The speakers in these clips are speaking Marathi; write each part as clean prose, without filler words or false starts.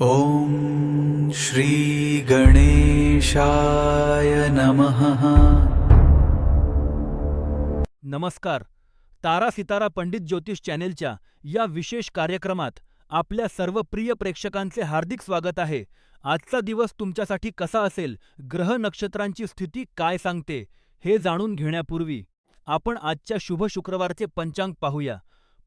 ॐ श्री गणेशाय नमः। नमस्कार. तारा सितारा पंडित ज्योतिष चॅनेलच्या या विशेष कार्यक्रमात आपल्या सर्व प्रिय प्रेक्षकांचे हार्दिक स्वागत आहे. आजचा दिवस तुमच्यासाठी कसा असेल, ग्रह नक्षत्रांची स्थिती काय सांगते, हे जाणून घेण्यापूर्वी आपण आजच्या शुभ शुक्रवारचे पंचांग पाहूया.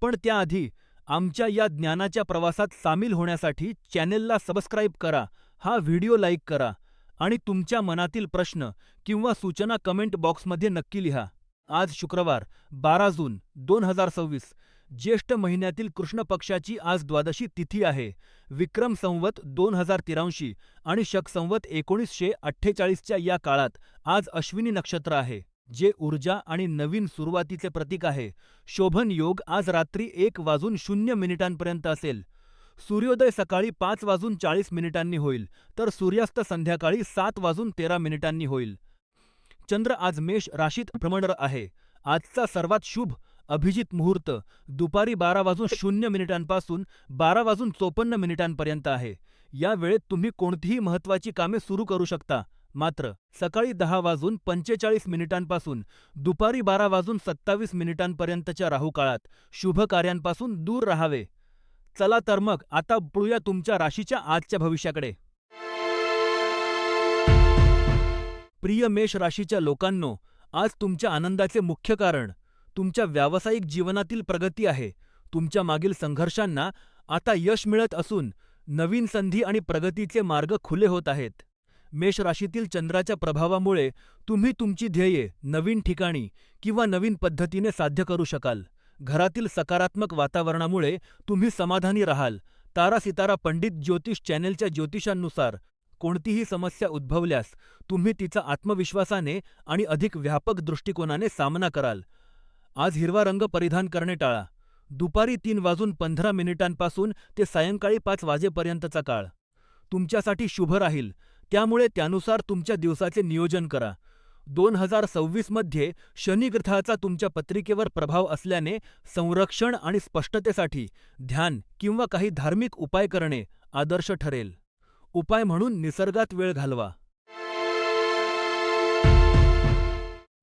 पण त्याआधी आमच्या या ज्ञानाच्या प्रवासात सामील होण्यासाठी चॅनेलला सबस्क्राईब करा, हा व्हिडिओ लाईक करा आणि तुमच्या मनातील प्रश्न किंवा सूचना कमेंट बॉक्समध्ये नक्की लिहा. आज शुक्रवार 12 जून 2026, ज्येष्ठ महिन्यातील कृष्ण पक्षाची आज द्वादशी तिथी आहे. विक्रम संवत 2083 आणि शक संवत 1948च्या या काळात आज अश्विनी नक्षत्र आहे, जे ऊर्जा आणि नवीन सुरुवातीचे प्रतीक आहे. शोभन योग आज रात्री 1:00 असेल. सूर्योदय सकाळी 5:40 होईल, तर सूर्यास्त संध्याकाळी 7:13 होईल. चंद्र आज मेष राशीत भ्रमण आहे. आजचा सर्वात शुभ अभिजित मुहूर्त दुपारी 12:00 पासून 12:54 आहे. या वेळेत तुम्ही कोणतीही महत्त्वाची कामे सुरू करू शकता. मात्र सकाळी 10:45 पासून दुपारी 12:27 राहू काळात शुभ कार्यांपासून दूर राहावे. चला तर मग आता पळूया तुमच्या राशीच्या आजच्या भविष्याकडे. प्रिय मेष राशीच्या लोकांनो, आज तुमच्या आनंदाचे मुख्य कारण तुमच्या व्यावसायिक जीवनातील प्रगती आहे. तुमच्या मागील संघर्षांना आता यश मिळत असून नवीन संधी आणि प्रगतीचे मार्ग खुले होत आहेत. मेष राशीतील चंद्राच्या प्रभावामुळे तुम्ही तुमची ध्येये नवीन ठिकाणी किंवा नवीन पद्धतीने साध्य करू शकाल. घरातील सकारात्मक वातावरणामुळे तुम्ही समाधानी राहाल. तारा सितारा पंडित ज्योतिष चॅनेलच्या ज्योतिषांनुसार कोणतीही समस्या उद्भवल्यास तुम्ही तिचा आत्मविश्वासाने आणि अधिक व्यापक दृष्टिकोनाने सामना कराल. आज हिरवा रंग परिधान करणे टाळा. दुपारी 3:15 पासून ते सायंकाळी 5 वाजेपर्यंतचा काळ तुमच्यासाठी शुभ राहील, त्यामुळे त्यानुसार तुमच्या दिवसाचे नियोजन करा. 2026 मध्ये शनी ग्रहाचा तुमच्या पत्रिकेवर प्रभाव असल्याने संरक्षण आणि स्पष्टतेसाठी ध्यान किंवा काही धार्मिक उपाय करणे आदर्श ठरेल. उपाय म्हणून निसर्गात वेळ घालवा.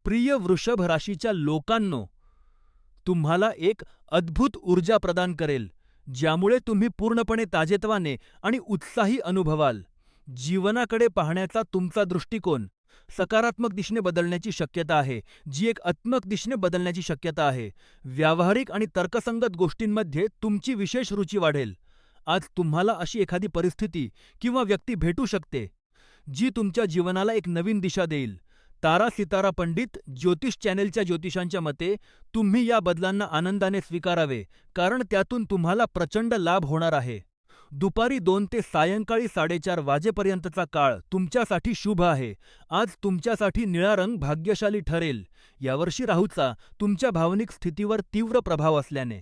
प्रिय वृषभ राशीच्या लोकांनो, तुम्हाला एक अद्भुत ऊर्जा प्रदान करेल, ज्यामुळे तुम्ही पूर्णपणे ताजेतवाने आणि उत्साही अनुभवाल. जीवनाकडे पाहण्याचा तुमचा दृष्टिकोन सकारात्मक दिशेने बदलण्याची शक्यता आहे, जी एक आत्मक दिशेने बदलण्याची शक्यता आहे. व्यावहारिक आणि तर्कसंगत गोष्टींमध्ये तुमची विशेष रुची वाढेल. आज तुम्हाला अशी एखादी परिस्थिती किंवा व्यक्ती भेटू शकते, जी तुमच्या जीवनाला एक नवीन दिशा देईल. तारा सितारा पंडित ज्योतिष चॅनेलच्या ज्योतिषांच्या मते तुम्ही या बदलांना आनंदाने स्वीकारावे, कारण त्यातून तुम्हाला प्रचंड लाभ होणार आहे. दुपारी 2 ते सायंकाळी 4:30 वाजेपर्यंतचा काळ तुमच्यासाठी शुभ आहे. आज तुमच्यासाठी निळा रंग भाग्यशाली ठरेल. यावर्षी राहूचा तुमच्या भावनिक स्थितीवर तीव्र प्रभाव असल्याने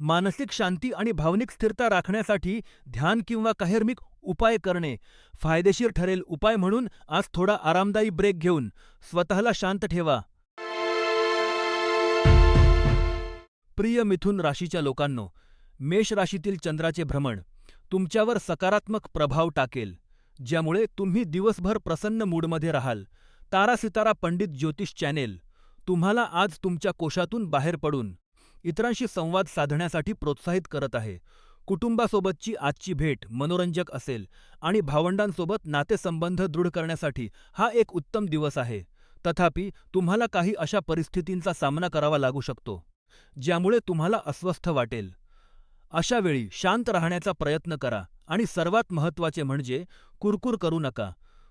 मानसिक शांती आणि भावनिक स्थिरता राखण्यासाठी ध्यान किंवा काहीर्मिक उपाय करणे फायदेशीर ठरेल. उपाय म्हणून आज थोडा आरामदायी ब्रेक घेऊन स्वतःला शांत ठेवा. प्रिय मिथुन राशीच्या लोकांनो, मेष राशीतील चंद्राचे भ्रमण तुमच्यावर सकारात्मक प्रभाव टाकेल, ज्यामुळे तुम्ही दिवसभर प्रसन्न मूडमध्ये राहाल. तारा सितारा पंडित ज्योतिष चॅनेल तुम्हाला आज तुमच्या कोशातून बाहेर पडून इतरांशी संवाद साधण्यासाठी प्रोत्साहित करत आहे. कुटुंबासोबतची आजची भेट मनोरंजक असेल आणि भावंडांसोबत नातेसंबंध दृढ करण्यासाठी हा एक उत्तम दिवस आहे. तथापि, तुम्हाला काही अशा परिस्थितींचा सामना करावा लागू शकतो, ज्यामुळे तुम्हाला अस्वस्थ वाटेल. अशा वेळी शांत राहण्याचा प्रयत्न करा आणि सर्वात महत्त्वाचे म्हणजे कुरकुर करू नका.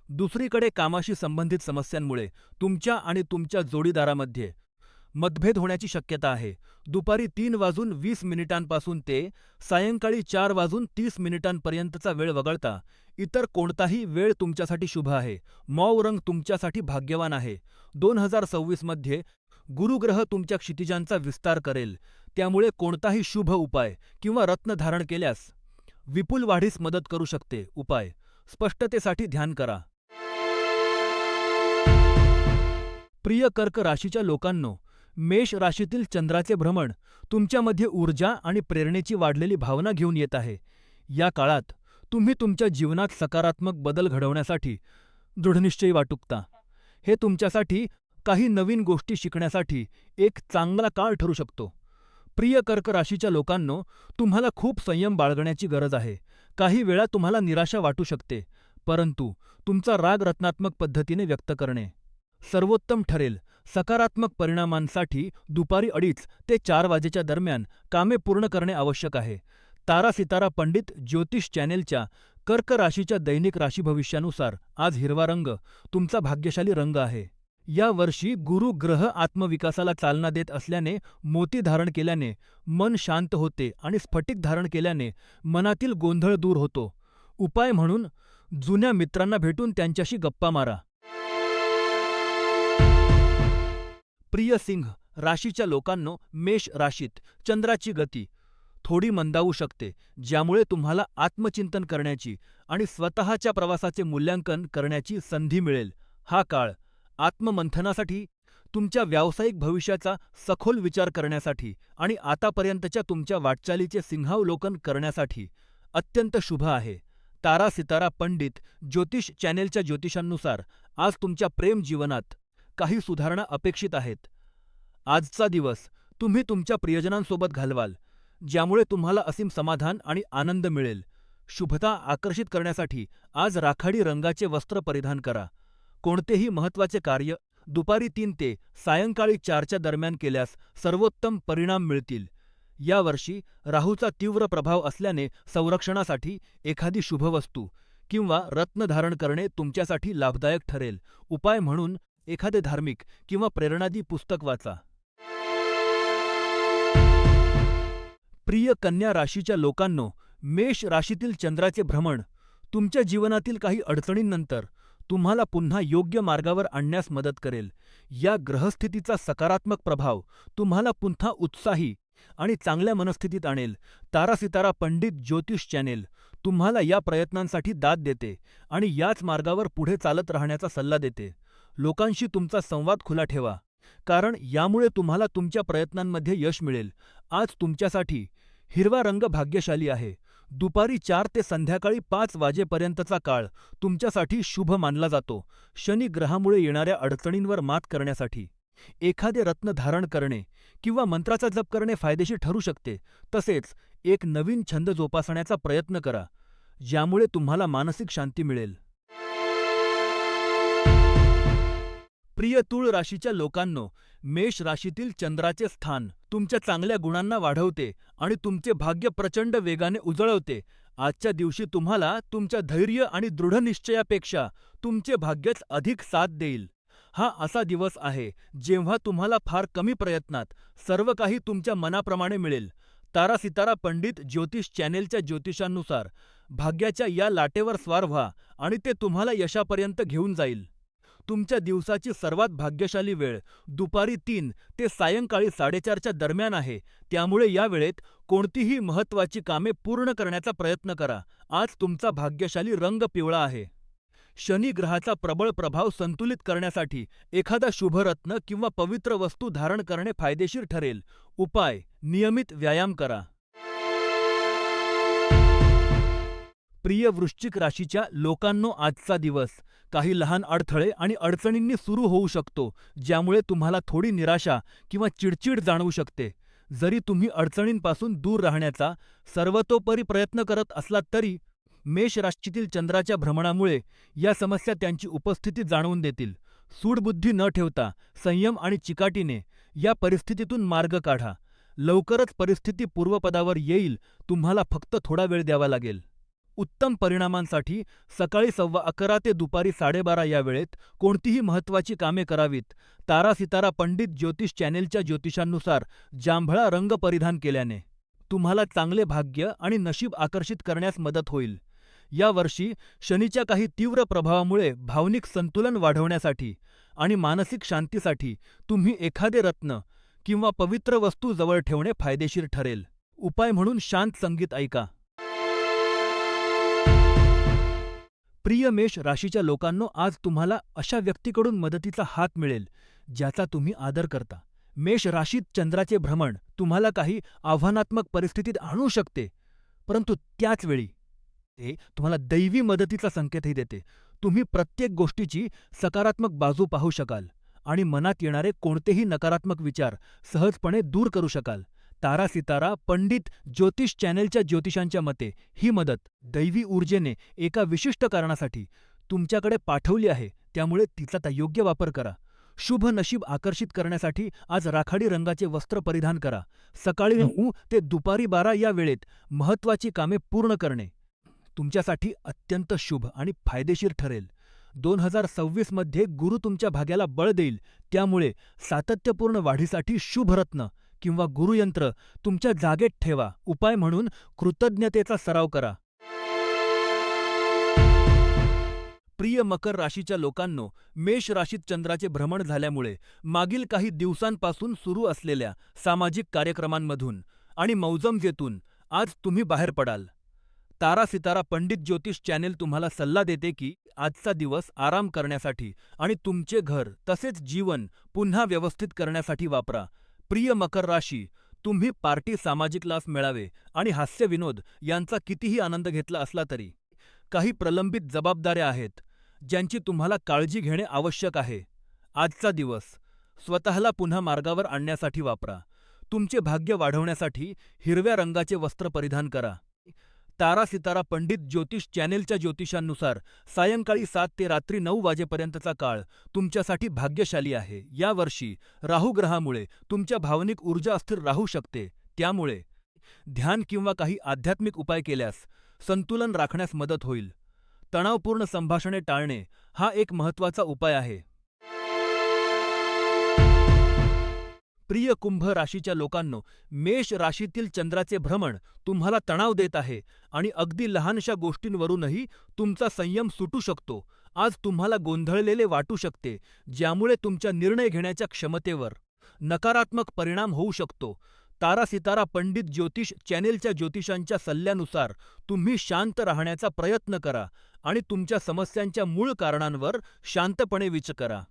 दुसरीकडे कामाशी संबंधित समस्यांमुळे तुमच्या आणि तुमच्या जोडीदारामध्ये मतभेद होण्याची शक्यता आहे. दुपारी 3:20 पासून ते सायंकाळी 4:30 वेळ वगळता इतर कोणताही वेळ तुमच्यासाठी शुभ आहे. मॉव रंग तुमच्यासाठी भाग्यवान आहे. 2026 मध्ये गुरुग्रह तुमच्या क्षितिजांचा विस्तार करेल, त्यामुळे कोणताही शुभ उपाय किंवा रत्न धारण केल्यास विपुल वाढीस मदत करू शकते. उपाय स्पष्टतेसाठी ध्यान करा. प्रिय कर्क राशीच्या लोकांनो, मेष राशीतील चंद्राचे भ्रमण तुमच्यामध्ये ऊर्जा आणि प्रेरणेची वाढलेली भावना घेऊन येत आहे. या काळात तुम्ही तुमच्या जीवनात सकारात्मक बदल घडवण्यासाठी दृढनिश्चयी वाटुकता. हे तुमच्यासाठी काही नवीन गोष्टी शिकण्यासाठी एक चांगला काळ ठरू शकतो. प्रिय कर्क राशीच्या लोकांनो, तुम्हाला खूप संयम बाळगण्याची गरज आहे. काही वेळा तुम्हाला निराशा वाटू शकते, परंतु तुमचा राग रचनात्मक पद्धतीने व्यक्त करणे सर्वोत्तम ठरेल. सकारात्मक परिणामांसाठी दुपारी 2:30 ते 4 वाजेच्या दरम्यान कामे पूर्ण करणे आवश्यक आहे. तारा सितारा पंडित ज्योतिष चॅनेलच्या कर्क राशीच्या दैनिक राशी भविष्यानुसार आज हिरवा रंग तुमचा भाग्यशाली रंग आहे. या वर्षी गुरु ग्रह आत्मविकासाला चालना देत असल्याने मोती धारण केल्याने मन शांत होते आणि स्फटिक धारण केल्याने मनातील गोंधळ दूर होतो. उपाय म्हणून जुन्या मित्रांना भेटून त्यांच्याशी गप्पा मारा. प्रिय सिंह राशीच्या लोकांनो, मेष राशीत चंद्राची गती थोडी मंदावू शकते, ज्यामुळे तुम्हाला आत्मचिंतन करण्याची आणि स्वतःच्या प्रवासाचे मूल्यांकन करण्याची संधी मिळेल. हा काळ आत्ममंथनासाठी, तुमच्या व्यावसायिक भविष्याचा सखोल विचार करण्यासाठी आणि आतापर्यंतच्या तुमच्या वाटचालीचे सिंहावलोकन करण्यासाठी अत्यंत शुभ आहे. तारा सितारा पंडित ज्योतिष चॅनेलच्या ज्योतिषांनुसार आज तुमच्या प्रेम जीवनात काही सुधारणा अपेक्षित आहेत. आजचा दिवस तुम्ही तुमच्या प्रियजनांसोबत घालवाल, ज्यामुळे तुम्हाला असीम समाधान आणि आनंद मिळेल. शुभता आकर्षित करण्यासाठी आज राखाडी रंगाचे वस्त्र परिधान करा. कोणतेही महत्त्वाचे कार्य दुपारी 3 ते सायंकाळी 4च्या दरम्यान केल्यास सर्वोत्तम परिणाम मिळतील. यावर्षी राहूचा तीव्र प्रभाव असल्याने संरक्षणासाठी एखादी शुभवस्तू किंवा रत्न धारण करणे तुमच्यासाठी लाभदायक ठरेल. उपाय म्हणून एखादे धार्मिक किंवा प्रेरणादी पुस्तक वाचा. प्रिय कन्या राशीच्या लोकांनो, मेष राशीतील चंद्राचे भ्रमण तुमच्या जीवनातील काही अडचणींनंतर तुम्हाला पुन्हा योग्य मार्गावर आणण्यास मदत करेल. या ग्रहस्थितीचा सकारात्मक प्रभाव तुम्हाला पुन्हा उत्साही आणि चांगल्या मनस्थितीत आणेल. तारा सितारा पंडित ज्योतिष चॅनेल तुम्हाला या प्रयत्नांसाठी दाद देते आणि याच मार्गावर पुढे चालत राहण्याचा सल्ला देते. लोकांशी तुमचा संवाद खुला ठेवा, कारण यामुळे तुम्हाला तुमच्या प्रयत्नांमध्ये यश मिळेल. आज तुमच्यासाठी हिरवा रंग भाग्यशाली आहे. दुपारी 4 ते संध्याकाळी 5 वाजेपर्यंतचा काळ तुमच्यासाठी शुभ मानला जातो. शनी ग्रहामुळे येणाऱ्या अडचणींवर मात करण्यासाठी एखादे रत्न धारण करणे किंवा मंत्राचा जप करणे फायदेशीर ठरू शकते. तसेच एक नवीन छंद जोपासण्याचा प्रयत्न करा, ज्यामुळे तुम्हाला मानसिक शांती मिळेल. प्रिय तूळ राशीच्या लोकांनो, मेष राशीतील चंद्राचे स्थान तुमच्या चांगल्या गुणांना वाढवते आणि तुमचे भाग्य प्रचंड वेगाने उजळवते. आजच्या दिवशी तुम्हाला तुमच्या धैर्य आणि दृढनिश्चयापेक्षा तुमचे भाग्यच अधिक साथ देईल. हा असा दिवस आहे जेव्हा तुम्हाला फार कमी प्रयत्नात सर्व काही तुमच्या मनाप्रमाणे मिळेल. तारा सितारा पंडित ज्योतिष चॅनेलच्या ज्योतिषांनुसार भाग्याच्या या लाटेवर स्वार व्हा आणि ते तुम्हाला यशापर्यंत घेऊन जाईल. तुमच्या दिवसाची सर्वात भाग्यशाली वेळ दुपारी 3 ते सायंकाळी 4:30च्या दरम्यान आहे, त्यामुळे या वेळेत कोणतीही महत्त्वाची कामे पूर्ण करण्याचा प्रयत्न करा. आज तुमचा भाग्यशाली रंग पिवळा आहे. शनी ग्रहाचा प्रबळ प्रभाव संतुलित करण्यासाठी एखादा शुभरत्न किंवा पवित्र वस्तू धारण करणे फायदेशीर ठरेल. उपाय नियमित व्यायाम करा. प्रिय वृश्चिक राशीच्या लोकांनो, आजचा दिवस काही लहान अडथळे आणि अडचणींनी सुरू होऊ शकतो, ज्यामुळे तुम्हाला थोडी निराशा किंवा चिडचिड जाणवू शकते. जरी तुम्ही अडचणींपासून दूर राहण्याचा सर्वतोपरी प्रयत्न करत असलात तरी मेष राशीतील चंद्राच्या भ्रमणामुळे या समस्या त्यांची उपस्थिती जाणवून देतील. सूडबुद्धी न ठेवता संयम आणि चिकाटीने या परिस्थितीतून मार्ग काढा. लवकरच परिस्थिती पूर्वपदावर येईल, तुम्हाला फक्त थोडा वेळ द्यावा लागेल. उत्तम परिणामांसाठी सकाळी 11:15 ते दुपारी 12:30 या वेळेत कोणतीही महत्त्वाची कामे करावीत. तारा सितारा पंडित ज्योतिष चॅनेलच्या ज्योतिषांनुसार जांभळा रंग परिधान केल्याने तुम्हाला चांगले भाग्य आणि नशीब आकर्षित करण्यास मदत होईल. या वर्षी शनीच्या काही तीव्र प्रभावामुळे भावनिक संतुलन वाढवण्यासाठी आणि मानसिक शांतीसाठी तुम्ही एखादे रत्न किंवा पवित्र वस्तू जवळ ठेवणे फायदेशीर ठरेल. उपाय म्हणून शांत संगीत ऐका. प्रिय मेष राशीच्या लोकांनो, आज तुम्हाला अशा व्यक्तीकडून मदतीचा हात मिळेल ज्याचा तुम्ही आदर करता. मेष राशीत चंद्राचे भ्रमण तुम्हाला काही आव्हानात्मक परिस्थितीत आणू शकते, परंतु त्याच वेळी ते तुम्हाला दैवी मदतीचा संकेतही देते. तुम्ही प्रत्येक गोष्टीची सकारात्मक बाजू पाहू शकाल आणि मनात येणारे कोणतेही नकारात्मक विचार सहजपणे दूर करू शकाल. तारा सितारा पंडित ज्योतिष चॅनेलच्या ज्योतिषांच्या मते ही मदत दैवी ऊर्जेने एका विशिष्ट कारणासाठी तुमच्याकडे पाठवली आहे, त्यामुळे तिचा योग्य वापर करा. शुभ नशीब आकर्षित करण्यासाठी आज राखाडी रंगाचे वस्त्र परिधान करा. सकाळी 9 ते दुपारी 12 या वेळेत महत्त्वाची कामे पूर्ण करणे तुमच्यासाठी अत्यंत शुभ आणि फायदेशीर ठरेल. 2026 मध्ये गुरु तुमच्या भाग्याला बळ देईल, त्यामुळे सातत्यपूर्ण वाढीसाठी शुभरत्न किंवा गुरुयंत्र तुमच्या जागेत ठेवा. उपाय म्हणून कृतज्ञतेचा सराव करा. प्रिय मकर राशीच्या लोकांनो, मेष राशीत चंद्राचे भ्रमण झाल्यामुळे मागील काही दिवसांपासून सुरू असलेल्या सामाजिक कार्यक्रमांमधून आणि मौजमजेतून आज तुम्ही बाहेर पडाल. तारा सितारा पंडित ज्योतिष चॅनेल तुम्हाला सल्ला देते की आजचा दिवस आराम करण्यासाठी आणि तुमचे घर तसेच जीवन पुन्हा व्यवस्थित करण्यासाठी वापरा. प्रिय मकर राशी, तुम्ही पार्टी, सामाजिक लाभ, मेळावे आणि हास्यविनोद यांचा कितीही आनंद घेतला असला तरी काही प्रलंबित जबाबदाऱ्या आहेत ज्यांची तुम्हाला काळजी घेणे आवश्यक आहे. आजचा दिवस स्वतःला पुन्हा मार्गावर आणण्यासाठी वापरा. तुमचे भाग्य वाढवण्यासाठी हिरव्या रंगाचे वस्त्र परिधान करा. तारा सितारा पंडित ज्योतिष चॅनेलच्या ज्योतिषांनुसार सायंकाळी 7 ते रात्री 9 वाजेपर्यंतचा काळ तुमच्यासाठी भाग्यशाली आहे. या वर्षी राहू ग्रहामुळे तुमच्या भावनिक ऊर्जा अस्थिर राहू शकते, त्यामुळे ध्यान किंवा काही आध्यात्मिक उपाय केल्यास संतुलन राखण्यास मदत होईल. तणावपूर्ण संभाषणे टाळणे हा एक महत्त्वाचा उपाय आहे. प्रिय कुंभ राशीच्या लोकांनो, मेष राशीतील चंद्राचे भ्रमण तुम्हाला तणाव देत आहे आणि अगदी लहानशा गोष्टींवरूनही तुमचा संयम सुटू शकतो. आज तुम्हाला गोंधळलेले वाटू शकते, ज्यामुळे तुमच्या निर्णय घेण्याच्या क्षमतेवर नकारात्मक परिणाम होऊ शकतो. तारा सितारा पंडित ज्योतिष चॅनेलच्या ज्योतिषांच्या सल्ल्यानुसार तुम्ही शांत राहण्याचा प्रयत्न करा आणि तुमच्या समस्यांच्या मूळ कारणांवर शांतपणे विचार करा.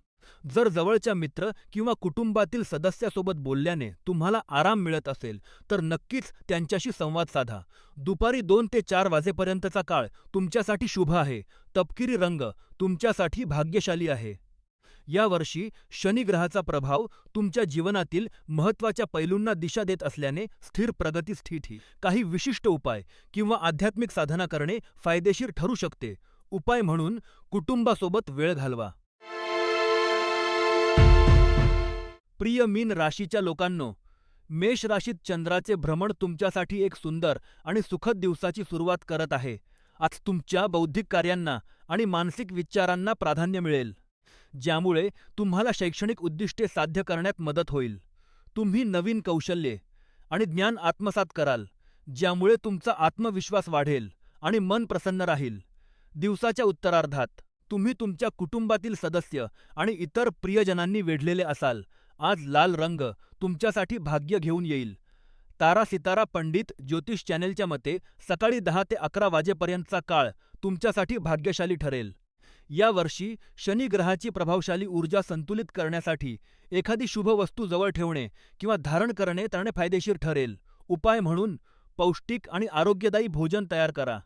जर जवळच्या मित्र किंवा कुटुंबातील सदस्यासोबत बोलल्याने तुम्हाला आराम मिळत असेल, तर नक्कीच त्यांच्याशी संवाद साधा. दुपारी 2 ते 4 वाजेपर्यंतचा काळ तुमच्यासाठी शुभ आहे. तपकिरी रंग तुमच्यासाठी भाग्यशाली आहे. या वर्षी शनी ग्रहाचा प्रभाव तुमच्या जीवनातील महत्त्वाच्या पैलूंना दिशा देत असल्याने स्थिर प्रगती स्थिती. काही विशिष्ट उपाय किंवा आध्यात्मिक साधना करणे फायदेशीर ठरू शकते. उपाय म्हणून कुटुंबासोबत वेळ घालवा. प्रिय मीन राशीच्या लोकांनो, मेष राशीत चंद्राचे भ्रमण तुमच्यासाठी एक सुंदर आणि सुखद दिवसाची सुरुवात करत आहे. आज तुमच्या बौद्धिक कार्यांना आणि मानसिक विचारांना प्राधान्य मिळेल, ज्यामुळे तुम्हाला शैक्षणिक उद्दिष्टे साध्य करण्यात मदत होईल. तुम्ही नवीन कौशल्ये आणि ज्ञान आत्मसात कराल, ज्यामुळे तुमचा आत्मविश्वास वाढेल आणि मन प्रसन्न राहील. दिवसाच्या उत्तरार्धात तुम्ही तुमच्या कुटुंबातील सदस्य आणि इतर प्रियजनांनी वेढलेले असाल. आज लाल रंग तुमच्यासाठी भाग्य घेऊन येईल. तारा सितारा पंडित ज्योतिष चॅनेलच्या मते सकाळी 10 ते 11 वाजेपर्यंतचा काळ तुमच्यासाठी भाग्यशाली ठरेल. या वर्षी शनी ग्रहाची प्रभावशाली ऊर्जा संतुलित करण्यासाठी एखादी शुभ वस्तू जवळ ठेवणे किंवा धारण करणे फायदेशीर ठरेल. उपाय म्हणून पौष्टिक आणि आरोग्यदायी भोजन तयार करा.